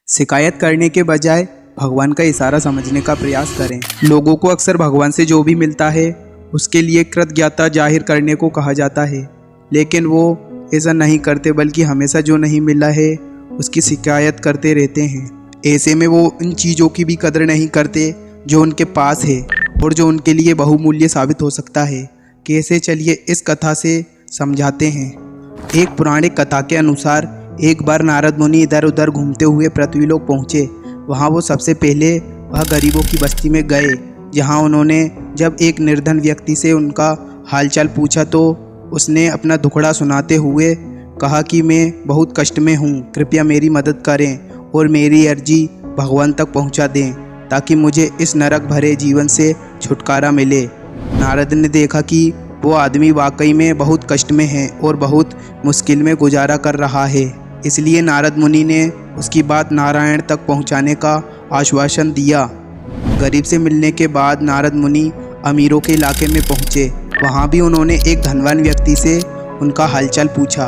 शिकायत करने के बजाय भगवान का इशारा समझने का प्रयास करें। लोगों को अक्सर भगवान से जो भी मिलता है उसके लिए कृतज्ञता जाहिर करने को कहा जाता है, लेकिन वो ऐसा नहीं करते बल्कि हमेशा जो नहीं मिला है उसकी शिकायत करते रहते हैं। ऐसे में वो उन चीज़ों की भी कदर नहीं करते जो उनके पास है और जो उनके लिए बहुमूल्य साबित हो सकता है। कैसे, चलिए इस कथा से समझाते हैं। एक पुराने कथा के अनुसार एक बार नारद मुनि इधर उधर घूमते हुए पृथ्वीलोक पहुँचे। वहाँ वो सबसे पहले वह गरीबों की बस्ती में गए, जहाँ उन्होंने जब एक निर्धन व्यक्ति से उनका हालचाल पूछा तो उसने अपना दुखड़ा सुनाते हुए कहा कि मैं बहुत कष्ट में हूँ, कृपया मेरी मदद करें और मेरी अर्जी भगवान तक पहुँचा दें ताकि मुझे इस नरक भरे जीवन से छुटकारा मिले। नारद ने देखा कि वो आदमी वाकई में बहुत कष्ट में है और बहुत मुश्किल में गुजारा कर रहा है, इसलिए नारद मुनि ने उसकी बात नारायण तक पहुंचाने का आश्वासन दिया। गरीब से मिलने के बाद नारद मुनि अमीरों के इलाके में पहुंचे। वहां भी उन्होंने एक धनवान व्यक्ति से उनका हालचाल पूछा।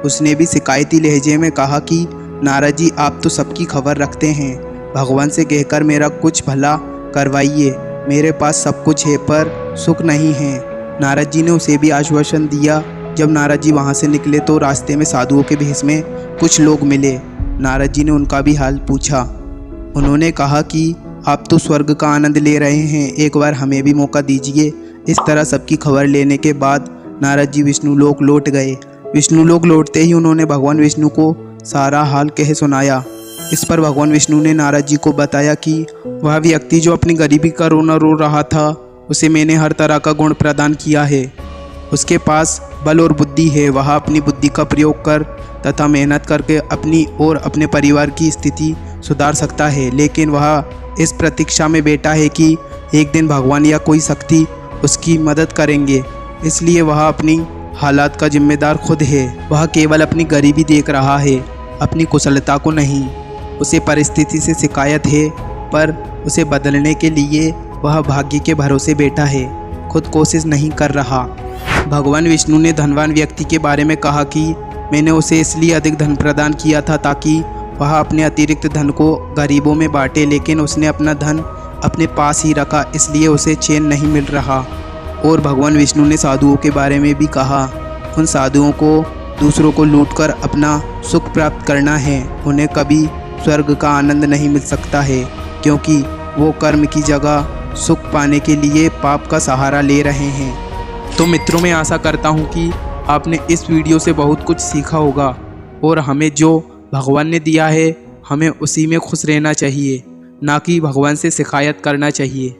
उसने भी शिकायती लहजे में कहा कि नारद जी, आप तो सबकी खबर रखते हैं, भगवान से कहकर मेरा कुछ भला करवाइए, मेरे पास सब कुछ है पर सुख नहीं है। नारद जी ने उसे भी आश्वासन दिया। जब नारद जी वहाँ से निकले तो रास्ते में साधुओं के भेष में कुछ लोग मिले। नारद जी ने उनका भी हाल पूछा। उन्होंने कहा कि आप तो स्वर्ग का आनंद ले रहे हैं, एक बार हमें भी मौका दीजिए। इस तरह सबकी खबर लेने के बाद नारद जी विष्णु लोक लौट गए। विष्णु लोक लौटते ही उन्होंने भगवान विष्णु को सारा हाल कह सुनाया। इस पर भगवान विष्णु ने नारद जी को बताया कि वह व्यक्ति जो अपनी गरीबी का रोना रो रहा था, उसे मैंने हर तरह का गुण प्रदान किया है। उसके पास बल और बुद्धि है, वह अपनी बुद्धि का प्रयोग कर तथा मेहनत करके अपनी और अपने परिवार की स्थिति सुधार सकता है, लेकिन वह इस प्रतीक्षा में बैठा है कि एक दिन भगवान या कोई शक्ति उसकी मदद करेंगे, इसलिए वह अपनी हालात का जिम्मेदार खुद है। वह केवल अपनी गरीबी देख रहा है, अपनी कुशलता को नहीं। उसे परिस्थिति से शिकायत है पर उसे बदलने के लिए वह भाग्य के भरोसे बैठा है, खुद कोशिश नहीं कर रहा। भगवान विष्णु ने धनवान व्यक्ति के बारे में कहा कि मैंने उसे इसलिए अधिक धन प्रदान किया था ताकि वह अपने अतिरिक्त धन को गरीबों में बांटे, लेकिन उसने अपना धन अपने पास ही रखा, इसलिए उसे चैन नहीं मिल रहा। और भगवान विष्णु ने साधुओं के बारे में भी कहा, उन साधुओं को दूसरों को लूटकर अपना सुख प्राप्त करना है, उन्हें कभी स्वर्ग का आनंद नहीं मिल सकता है, क्योंकि वो कर्म की जगह सुख पाने के लिए पाप का सहारा ले रहे हैं। तो मित्रों, मैं आशा करता हूँ कि आपने इस वीडियो से बहुत कुछ सीखा होगा और हमें जो भगवान ने दिया है हमें उसी में खुश रहना चाहिए, ना कि भगवान से शिकायत करना चाहिए।